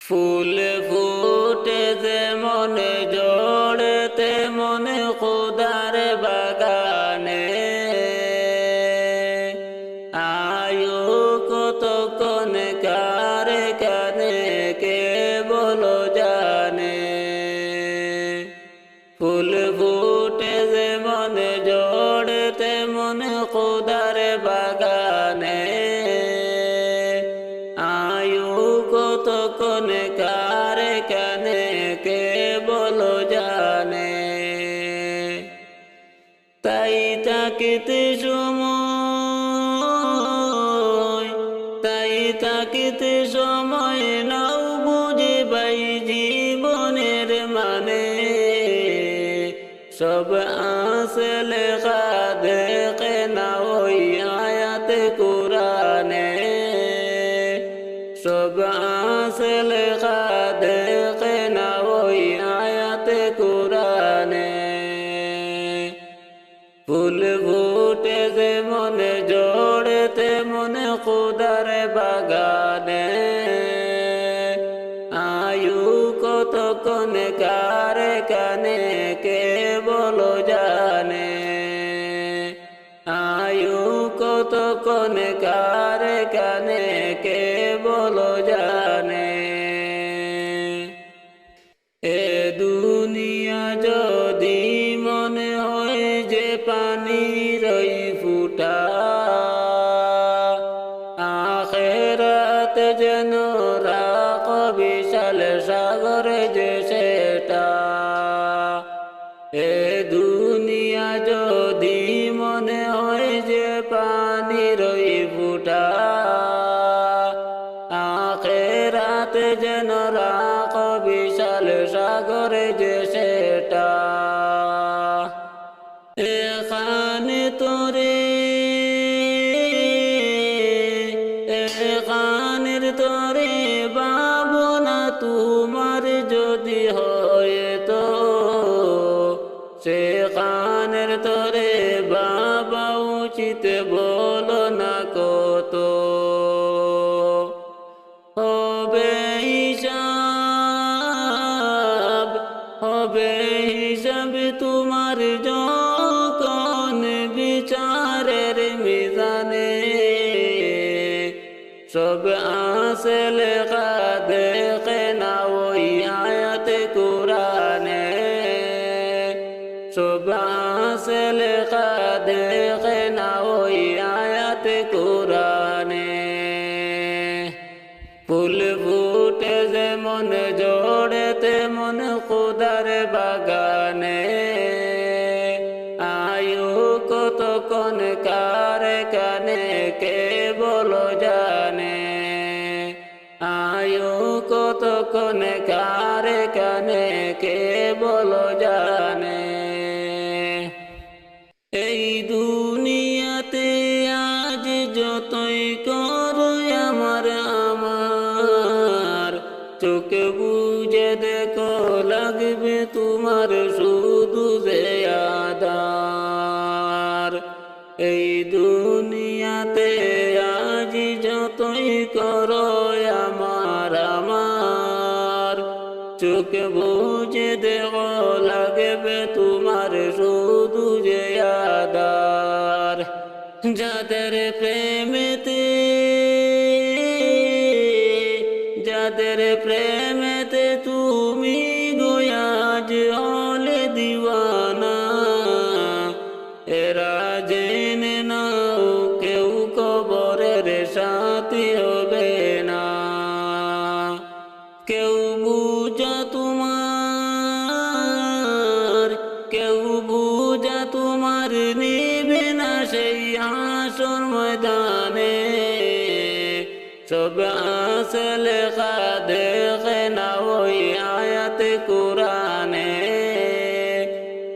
ফুল ফুটে যেমন জোড়ে তেমন খোদার বাগানে, আয়ু কতক্ষণ কার কানে কে বলো জানে। ফুল ফুটে যেমন জোড়ে তেমন খোদার বাগানে, আয়ু কতক্ষণ কার কানে কে বলো জানে। তাই তাকিতে সময়, তাই তাকিতে সময় নাও বুঝে পাই জীবনের মানে। সব আছে লেখা দেখে না ওই আয়াতে কুরআনে, সব আছে লেখা দেখে না ওই আয়াতে কুরআনে। ফুল ফুটে যেমন জোড়ে তেমন খোদার বাগানে, আয়ু কতক্ষণ কার কানে কে বলো জানে। আয়ু কতক্ষণ কার কানে কে বলো জানে। এ দুনিয়া যদি মনে হয় যে পানির ওই ফুটা, আখিরাত যেন রাখ বিশাল সাগর যে সেটা। এ দুনিয়া যদি মনে হয় যে পানির ওই ফুটা, আখিরাত যেন রাখ বিশাল সাগর যে সেটা। এখানে তোরে, এখানের তোরে ভাবনা তোমার যদি হয় তো, সেখানের তোরে বাবা উচিত বলো না কত। হবে হিসাব, হবে হিসাব তোমার যখন বিচারের মিজানে। সব আছে লেখা দেখে না ওই আয়াতে কুরআনে, সব আছে লেখা দেখে না ওই আয়াতে কুরআনে। ফুল ফুটে যেমন জোড়ে তেমন খোদার বাগানে, আয়ু কতক্ষণ কার কানে কে বলো জানে। আয়ু কতক্ষণ কার কানে কে বলো জানে। এই দুনিয়াতে আজ যতই করো আমার আমার, চোখ বুঝে দেখো লাগবে তোমার শুধু যে আধার। এই দুনিয়াতে আজ যতই করো আমার আমার, চোখ বুঝে দেখো লাগবে তোমার শুধু যে আধার। যাদের প্রেমেতে, যাদের প্রেমেতে তুমি গোয়াজ হলে দিওয়ানা, এরা জেনে নাও কেউ কবরের সাথী হবে না। কেউ বুঝা তোমার, কেউ বুঝা তোমার নিবে না সেই হাসর ময়দানে। সব আছে লেখা দেখে না ওই আয়াতে কুরআনে,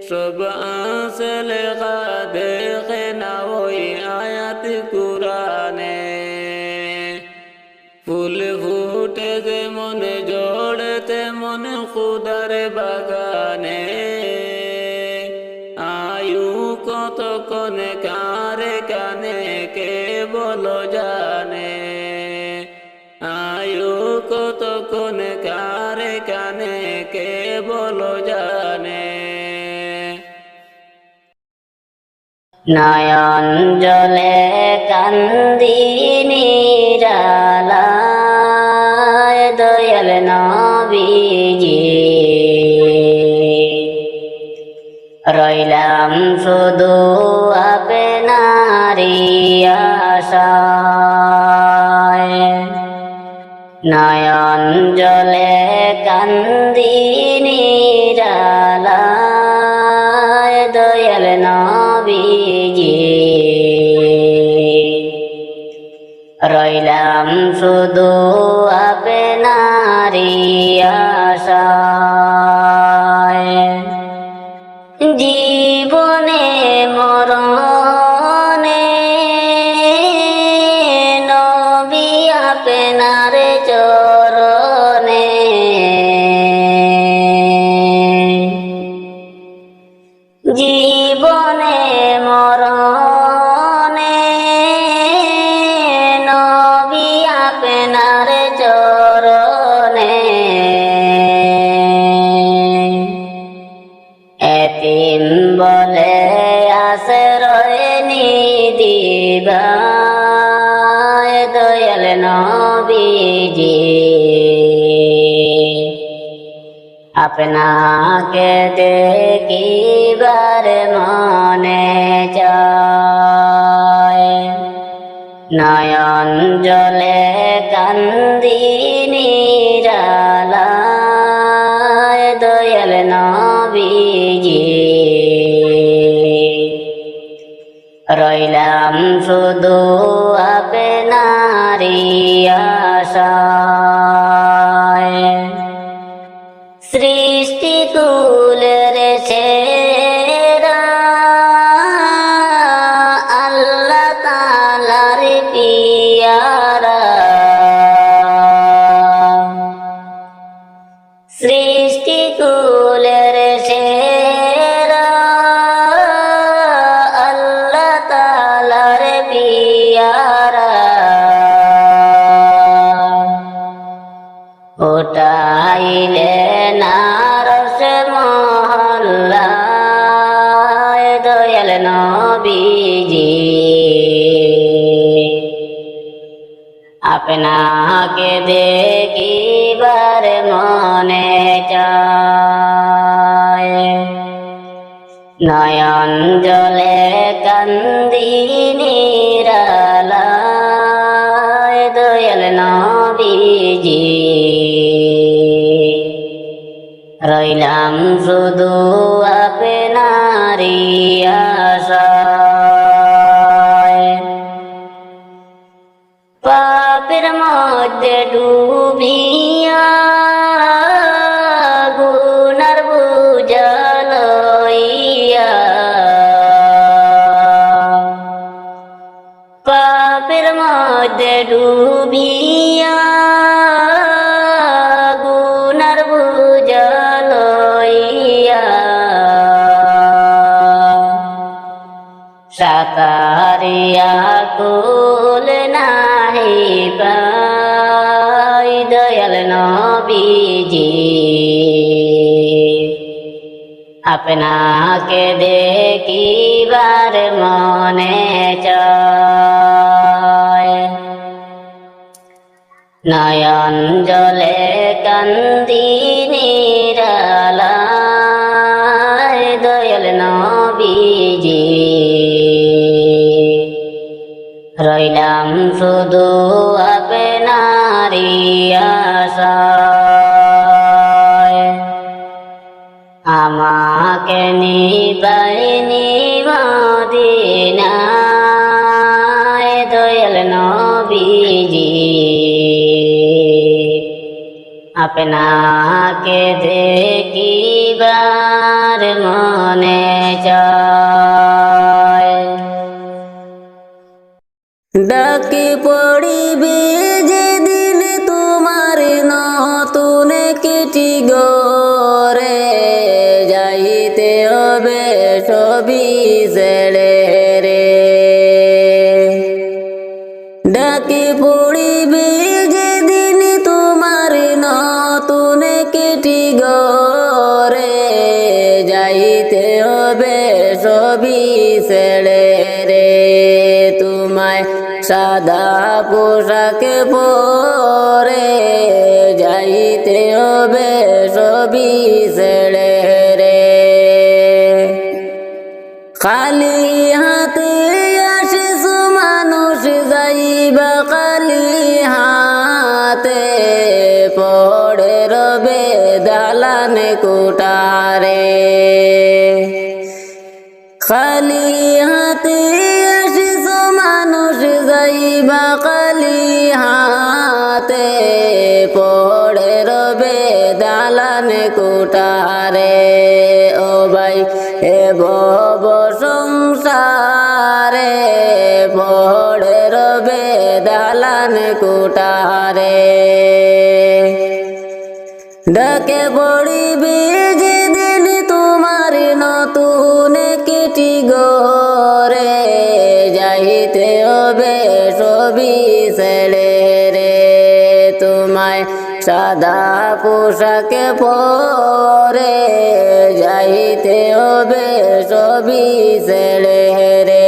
সব আছে লেখা দেখে না ওই আয়াতে কুরআনে। ফুল ফুটে যেমন জোড়ে তেমন খোদার বাগানে, আয়ু কতক্ষণ কার কানে কে বলো জানে। আয়ু কতক্ষণ কে বলো জানে। নয়ন জলে কান্দি নিরালায় দয়াল নবীজি, রইলাম শুধু আপনারি আশায়। নয়ন জলে কান্দি নিরালায় দয়াল নবীজি, রইলাম শুধু আপনারি আশায়। জীবনে মরণে নবী আপনার চরণে, জীবনে মরণে নবী আপনার চরণে, এতিম বলে আশ্রয় নিদিবায় দয়াল নবীজি, আপনাকে দেখিবার মনে চায়। নয়ন জলে কান্দি নিরালায় দয়াল নবীজি, রইলাম শুধু আপনারি আশায়। সৃষ্টি কুলের সেরা আল্লাহ তাআলার পিয়ারা, সৃষ্টি কুলের সেরা আল্লাহ তাআলার পিয়ারা, উঠাইলেন আরশ মহল্লায় দয়াল নবীজি, আপনাকে দেখিবার মনে চায়। নয়ন জলে কান্দি নিরালায় দয়াল নবীজি, রইলাম শুধু আপনারি আশায়। পাপের মধ্যে ডুবিয়া গুনার বোঝা লইয়া, পাপের মধ্যে ডুবিয়া গুনার বোঝা লইয়া, সাকারিয়া কুল নাহি পাই দয়াল নবীজি, আপনাকে দেখিবার মনে চায়। নয়ন জলে কান্দি নিরালায় দয়াল নবীজি, রইলাম শুধু আপনারি আশায়। আমাকে নিবাইনি মদিনায় দয়াল নবীজি, আপনাকে দেখিবার মনে চায়। ডাকে পড়িবে যেদিন তোমার নতুন কেটি গরে, যাইতে হবে সবই ছেড়ে রে। ডাকে পড়িবে যেদিন তোমার নতুন কেটি গরে, সবই ছেড়ে রে তোমায় সাদা পোশাকে পরে যাইতে হবে সবই ছেড়ে রে খালি হাতে আসিস মানুষ যাইবা খালি হাতে পড়ে রবে দালানে কোটারে খালি হাতে আসিস মানুষ যাইবা খালি হাতে পড়ে রবে দালানে কোটারে ও ভাই এ ভব সংসারে পড়ে রবে দালানে কোটারে ডাকে পড়িবে যেদিন তোমার নতুন কিটি গরে যাইতে হবে সবই ছেড়ে রে তোমায় সাদা পোশাকে পরে যাইতে হবে সবই ছেড়ে রে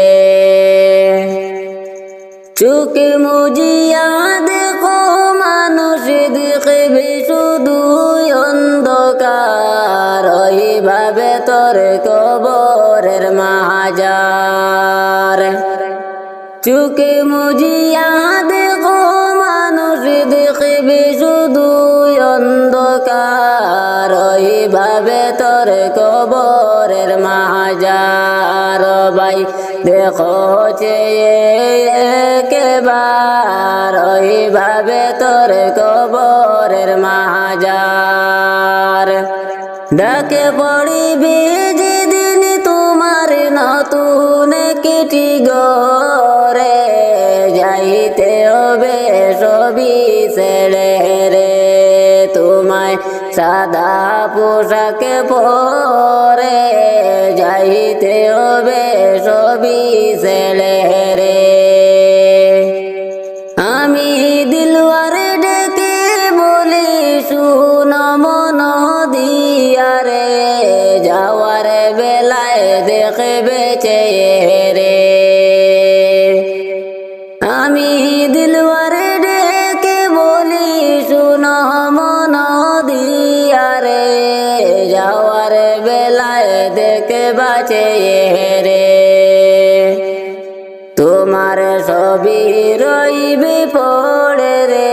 চোখে মুজিয়া দেখো মানুষ দেখবে শুধু অন্ধকার ওইভাবে তোর কবরের মাজার চোখে মুজিয়া দেখো মানুষ দেখবে শুধু অন্ধকার ওইভাবে তোর কবরের মাজার ভাই দেখো একবার ওইভাবে তোর কবরের মাজার ডাকে পড়িবে যেদিন তোমার নতুন কিটি গরে যাইতে হবে সবই ছেড়ে রে তোমায় সাদা পোশাকে পরে যাইতে হবে সবই ছেড়ে রে আমি দিলওয়ারে ডেকে বলি শুন মন দিয়া রে যাওয়ার বেলায় দেখবে চেয়ে রে আমি দিলওয়ারে ডেকে বলি শুন মন দিয়া রে যাওয়ার বেলায় দেখবা চেয়ে রে তোমার সবই রইবে পড়ে রে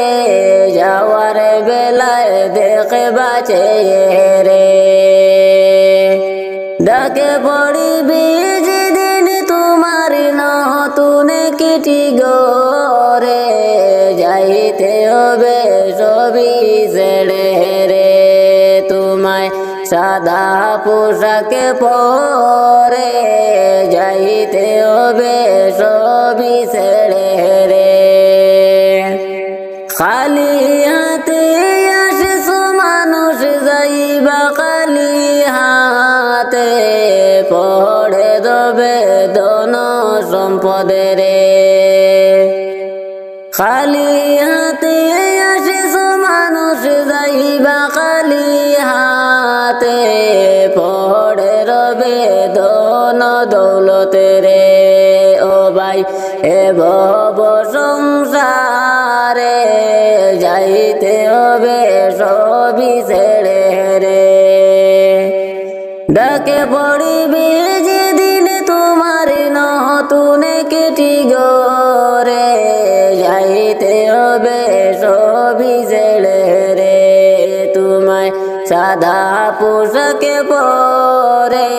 যাওয়ার বেলায় দেখবা চেয়ে রে ডাকে পড়িবে যেদিন তোমার নতুন কিটি গরে যাইতে হবে সবই ছেড়ে রে তোমায় সাদা পোশাকে পরে যাইতে হবে সবই ছেড়ে রে খালি হাতে আসিস মানুষ যাইবা খালি হাতে পড়ে দেবে ধন সম্পদে রে খালি হাতে আসিস মানুষ যাইবা খালি হাতে পড়ে রবে ধন দৌলতে রে ও ভাই এ ভব সংসারে যাইতে হবে সবই ছেড়ে রে ডাকে পড়িবে যেদিন তোমার নতুন কিটি গরে যাইতে হবে সবই ছেড়ে রে তোমায় সাদা পোশাকে পরে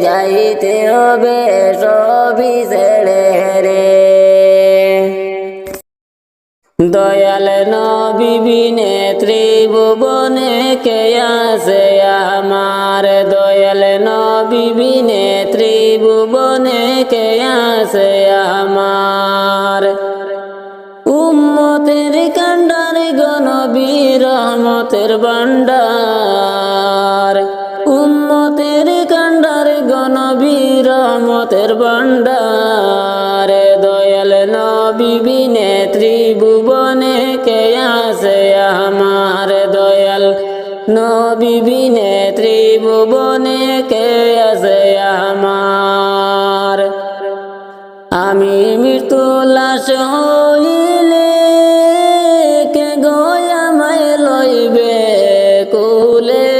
যাইতে হবে সবই ছেড়ে রে দয়াল নবী বিনে ত্রিভুবনে কে আছে আমার দয়াল নবী বিনে ত্রিভুবনে কে আছে আমার উম্মতের কান্ডার গনবী রহমতের ভান্ডার উম্মতের কান্ডার গনবী রহমতের ভান্ডার দয়াল নবী বিনে ত্রিভুবনে কে আছে আমার দয়াল নবী বিনে ত্রিভুবনে কে আছে আমার। আমি মৃত্যু লাশ হইলে কে গো আমায় লইবে কুলে।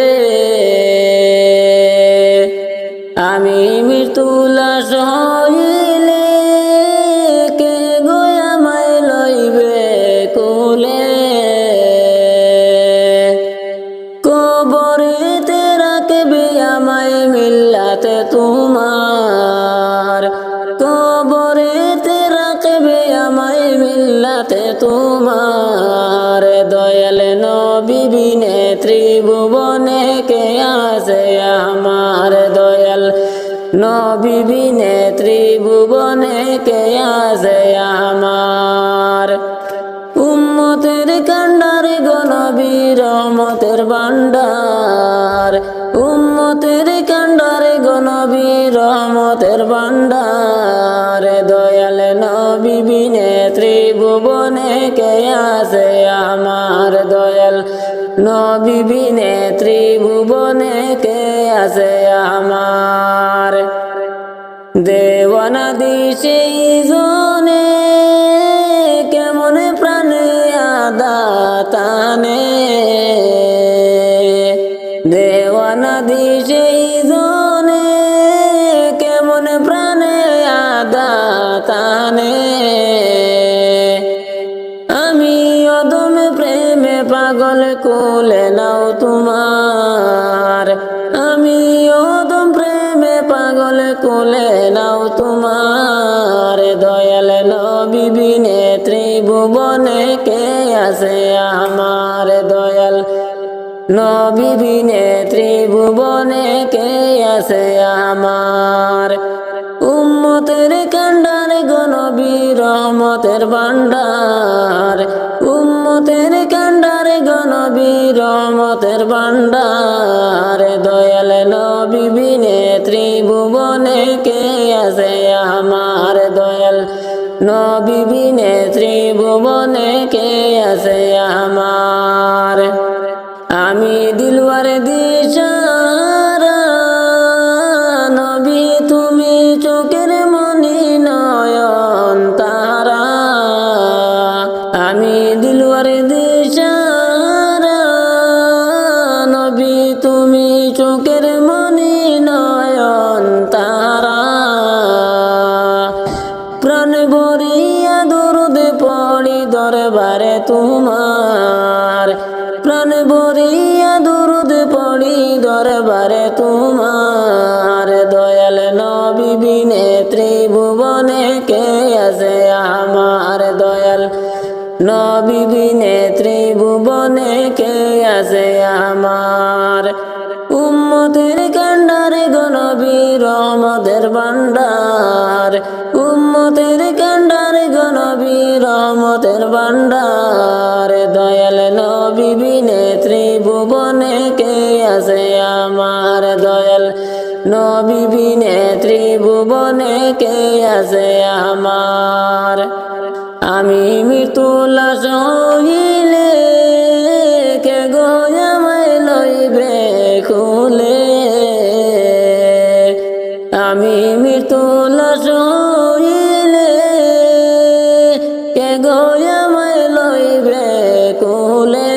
আমি মৃত্যু লাশ হইলে কে গো আমায় লইবে কুলে। কবরেতে রাখবে আমায় মিল্লাতে তোমার। কবরেতে রাখবে আমায় মিল্লাতে তোমার। দয়াল নবী বিনে ত্রিভুবনে কে আছে আমার। দয়াল নবী বিনে ত্রিভুবনে কে আছে আমার। উম্মতের কান্ডার গো নবী রহমতের ভান্ডার। উম্মতের কান্ডার গো নবী রহমতের ভান্ডার। দয়াল নবী বিনে ত্রিভুবনে কে আছে আমার। দয়াল নবী বিনে ত্রিভুবনে কে আছে আমার। দেওয়ানা দিশে জনে কেমন প্রাণে আদাতানে। দেওয়ানা দিশে জনে কেমন প্রাণে আদাতানে। আমি অদম প্রেমে পাগল কোলে নাও তোমার। আমি অদম প্রেমে পাগল কোলে নাও তোমার। দয়াল নবী বিনে ত্রিভুবনে কে আছে আমার। দয়াল নবী বিনে ত্রিভুবনে কে আছে আমার। উম্মতের কান্ডার গো নবী রহমতের ভান্ডার। উম্মতের কান্ডার গো নবী রহমতের ভান্ডার। দয়াল নবী বিনে ত্রিভুবনে কে আছে আমার। দয়াল নবী বিনে ত্রিভুবনে কে আছে আমার। আমি দিলওয়ার দিশারা নবী তুমি চোখের মনি নয়ন তারা। আমি দিলওয়ার দিশারা নবী তুমি চোখের মনি নয়ন তারা। প্রাণ ভরিয়া দরুদ পড়ি দরবারে তোমার। প্রাণ ভরিয়া দরুদ পড়ি দরবারে তোমার। দয়াল নবী বিনে ত্রিভুবনে কে আছে আমার। দয়াল নবী বিনে ত্রিভুবনে কে আছে আমার। উম্মতের কান্ডারে গো নবী রহমতের ভান্ডার। উম্মতের কান্ডারে গো নবী রহমতের ভান্ডার। দয়াল নবী বিনে ত্রিভুবনে কে আছে আমার। দয়াল নবী বিনে ত্রিভুবনে কে আছে আমার। আমি মৃত্যু লাশ হইলে কে গো আমায় লইবে কুলে। আমি মৃত্যু লাশ হইলে কে গো আমায় লইবে কুলে।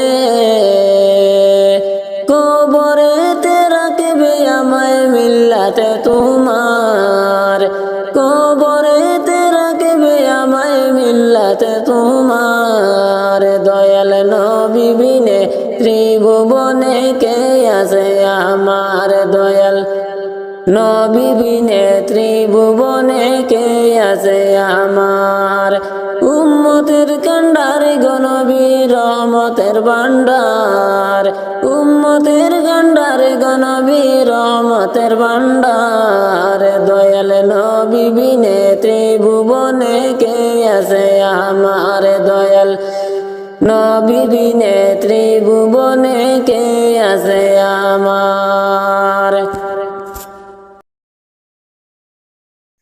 কবরেতে রাখবে আমায় মিল্লাতে তোমার। কবরেতে রাখবে আমায় মিল্লাতে তোমার। দয়াল নবী বিনে ত্রিভুবনে কে আছে আমার। দয়াল নবী বিনে ত্রিভুবনে কে আছে আমার। উম্মতের কান্ডার গো নবী রহমতের ভান্ডার। উম্মতের কান্ডার গো নবী রহমতের ভান্ডার। দয়াল নবী বিনে ত্রিভুবনে কে আছে আমার। দয়াল নবী বিনে ত্রিভুবনে কে আছে আমার।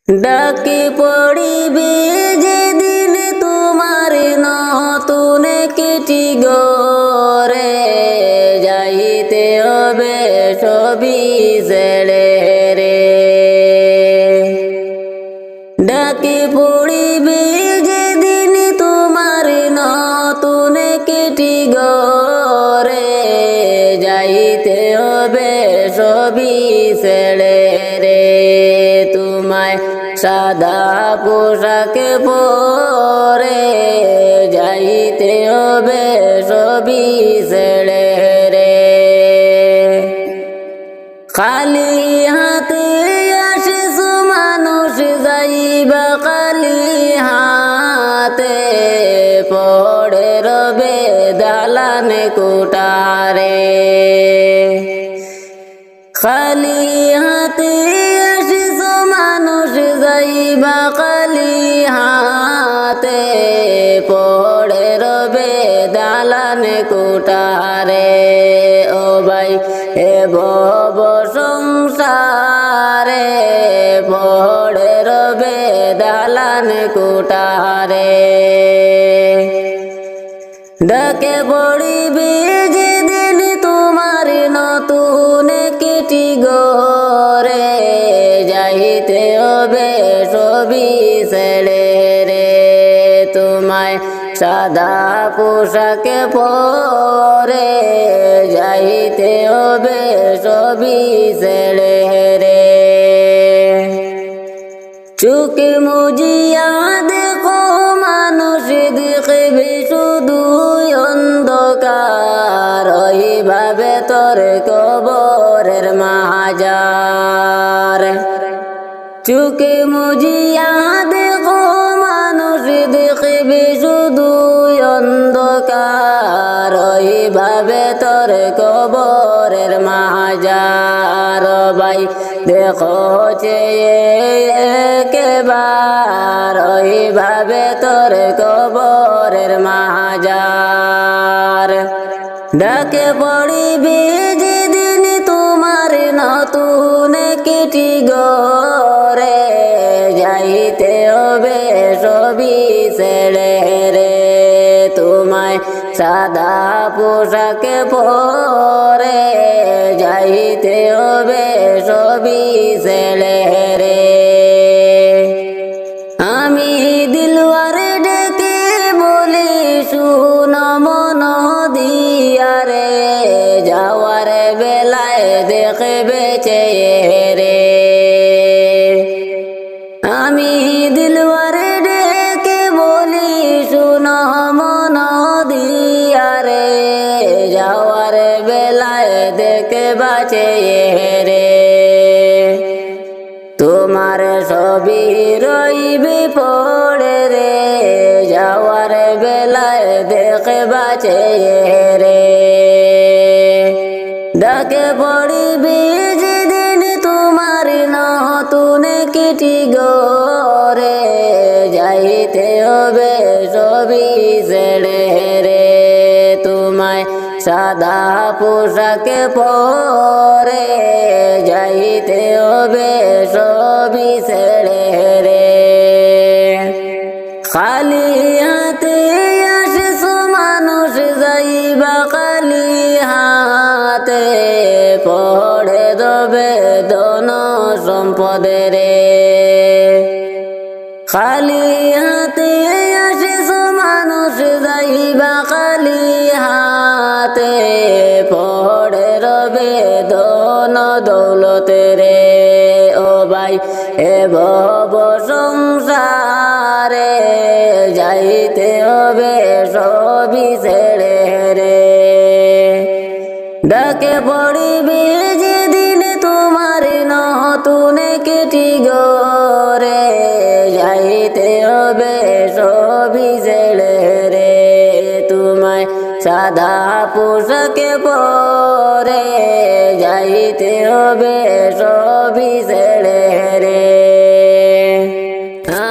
ডাকি পড়িবে যেদিন তোমার নতুন কেটি গরে যাই যাইতে হবে সবই ছেড়ে রে। ডাকে পড়িবে যেদিন তোমার নতুন কেটি গরে, যাইতে হবে সবই ছেড়ে রে। তোমায় সাদা পোশাক পরে যাইতে হবে সবই ছেড়ে রে। খালি হাতে আসিস মানুষ যাইবা খালি হাতে, পড়ে রবে দালান কোটারে। খালি হাতে আসিস মানুষ যাইবা খালি হাতে, পড়ে রবে দালান কোটারে। ও ভাই এ ভব সংসারে, পড়ে রবে দালান কোটারে। ডাকে পড়িবে যেদিন তোমার নতুন কেটি গরে, যাইতে হবে সবই ছেড়ে রে। তোমায় সাদা পোশাক পরে যাইতে হবে সবই ছেড়ে রে। চোখে মুজিয়া দেখো মানুষ দেখবে শুধু অন্ধকার, ওইভাবে তোর কবরের মাজার। চোখে মুজিয়া দেখো মানুষ দেখবে শুধু অন্ধকার, ওইভাবে তোর কবরের মাজার। ভাই দেখো চেয়ে একবার, ওইভাবে তোর কবরের মাজার। ডাকে পড়িবে যেদিন তোমার নতুন কেটি গরে, যাইতে হবে সবই ছেড়ে রে। তোমায় সাদা পোশাক পরে যাইতে হবে সবই ছেড়ে রে। আমি দিলওয়ারে ডেকে বলি শুন মন দিয়ারে, যাওয়ার বেলায় দেখবে চেয়ে রে। আমি দিলওয়ারে ডেকে বলি শুন মন দিয়ারে, যাওয়ার বেলায় দেখবা চেয়ে রে। তোমার সবই রইবে পড়ে রে, যাওয়ার বেলায় দেখবা চেয়ে রে। ডাকে পড়িবে যেদিন তোমার নতুন কেটি গরে, যাইতে হবে সবই ছেড়ে রে। তোমায় সাদা পোশাক পরে যাইতে হবে সবই ছেড়ে রে। খালি হাতে আসিস মানুষ যাইবা খালি হাতে, পড়ে দেবে ধন সম্পদে রে। খালি হাতে আসিস মানুষ যাইবা খালি হাতে, পড়ে রবে ধন দৌলতে রে। ও ভাই এ ভব সংসারে, যাইতে হবে সবই ছেড়ে রে। ডাকে পড়িবে যেদিন তোমার নতুন কেটি গরে, যাইতে হবে সবই ছেড়ে রে। তোমায় সাদা পোশাক পরে যাইতে হবে সবই ছেড়ে রে।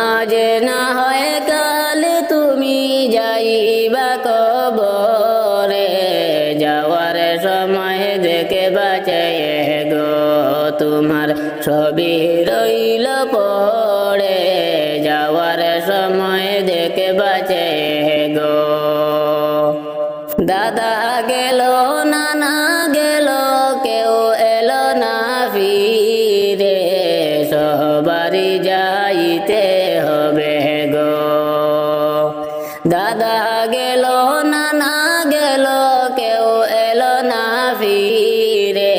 আজ না হয় কাল তুমি যাইবা কবরে, যাওয়ার সময় দেখে বাঁচায় গো তোমার সবই রইল পড়ে, যাওয়ার সময় দেখে বাঁচায় গো। দাদা গেল নানা গেল ফিরে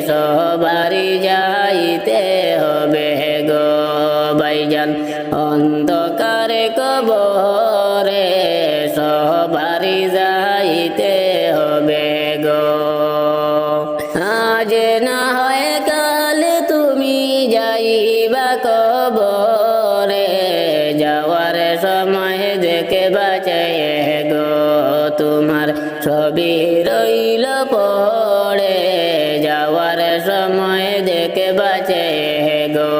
সবারই যাইতে হবে গো ভাইজান অন্ধকারে কবরে সবারই যাইতে হবে গো আজ না হয় কাল তুমি যাইবা কবরে যাওয়ার সময় দেখে বাঁচায়ে গো তোমার ছবি রইল পড়ে যাওয়ার সময় দেখে বাঁচায়ে গো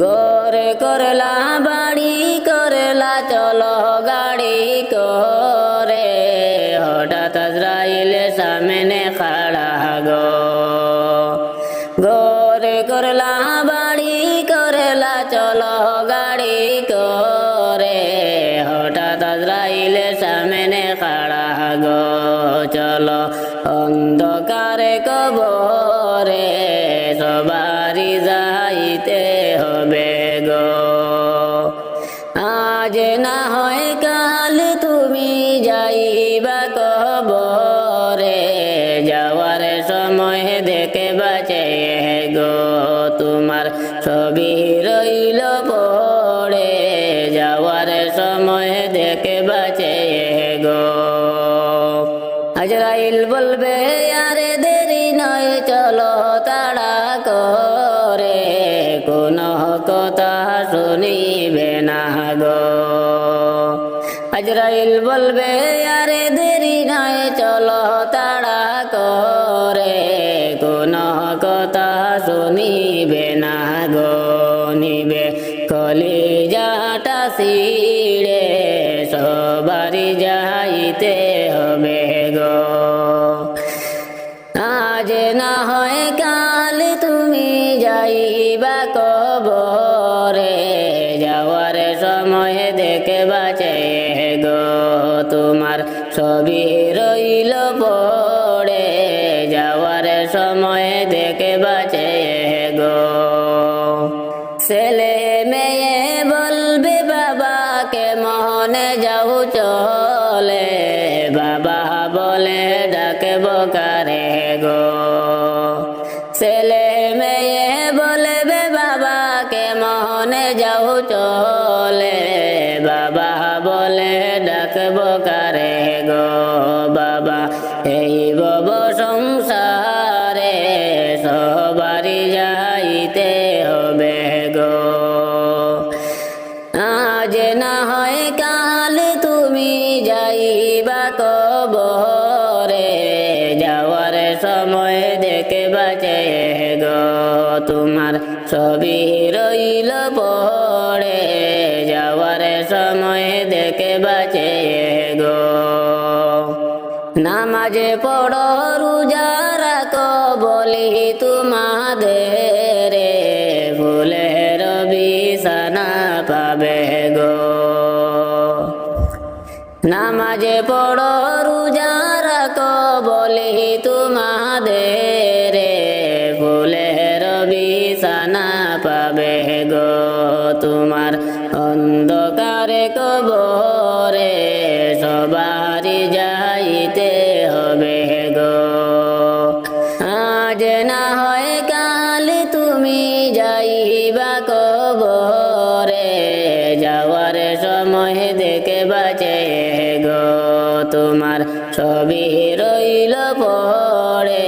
গোরে করলা বাড়ি করলা চলো গাড়ি করে হঠাৎ আজরাইল সামনে খাড়া গো গোরে করলা বাড়ি করলা চলো গাড়ি করে হঠাৎ আজরাইল সামনে খাড়া গো চলো অন্ধকারে কবরে সবারই যাইতে হবে গো আজ না হয় কাল তুমি যাইবা কবরে যাওয়ার সময় দেখে বাঁচায়ে গো তোমার ছবি রইল পড়ে যাওয়ার সময় দেখে বাঁচায়ে গো আজরাইল বলবে আরে দেরি নয় চলো তাড়া করে কোনো কথা শুনিবে না গো আজরাইল বলবে আরে দেরি নয় চলো তাড়া করে কোনো কথা শুনিবে না গো নিবে কলিজাটা ছিঁড়ে সবারই যাইতে হবে গো আজ না হয় কাল তুমি যাইবা কবরে যাওয়ার সময় দেখে বাঁচায়ে গো তোমার ছবি রইল পড়ে যাওয়ার সময় দেখে বাঁচায়ে গো ছেলে মেয়ে বলবে বাবাকে মনে যাও চলে বাবা বলে ডাকে বকারে গো ছেলে মেয়ে বলবে বাবাকে মনে যাও চলে বাবা বলে ডাকে বকারে গো বাবা এই বব সংসারে সবারই যাইতে হবে গো আজ না হয় কাল তুমি যাইবা কবরে যাওয়ার সময় দেখে বাঁচায়ে গো তোমার ছবি রইল পড়ে যাওয়ার সময় দেখে বাঁচায়ে গো নামাজে পড়ো রোজা রাখো বলি তোমাদের ফুলের বিছানা পাবে গো নামাজে পড়ো রোজা রাখো বলি তোমাদের ফুলের বিছানা পাবে গো তোমার অন্ধকারে কবরে সবারই যাইতে হবে গো আজ না হয় কাল তুমি যাইবা কবরে যাওয়ার সময় দেখে বাঁচায়ে গো তোমার ছবি রইল পড়ে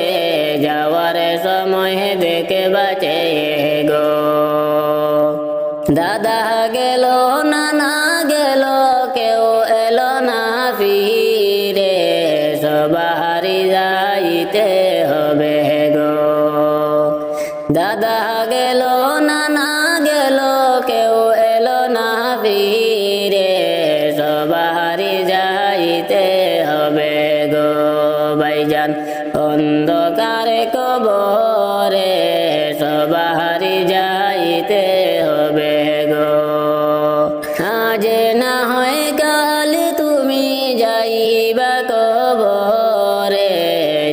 যাওয়ার সময় দেখে বাঁচায়ে গো দাদা গেল নানা গেল কেউ এলো না ফিরে সবারই যাইতে হবে গো দাদা গেল নানা গেল কেউ এলো না ফিরে সবারই যাইতে হবে গো ভাইজান অন্ধকারে কবরে সবারই যাইতে হবে গো আজ না হয় কাল তুমি যাইবা কবরে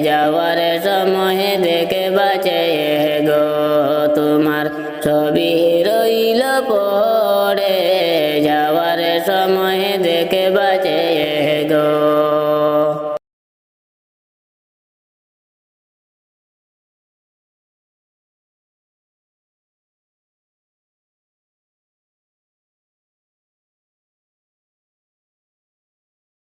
যাওয়ার সময় দেখে বাঁচায়ে গো তোমার ছবি রইল পড়ে যাওয়ার সময় দেখে বাঁচায়ে গো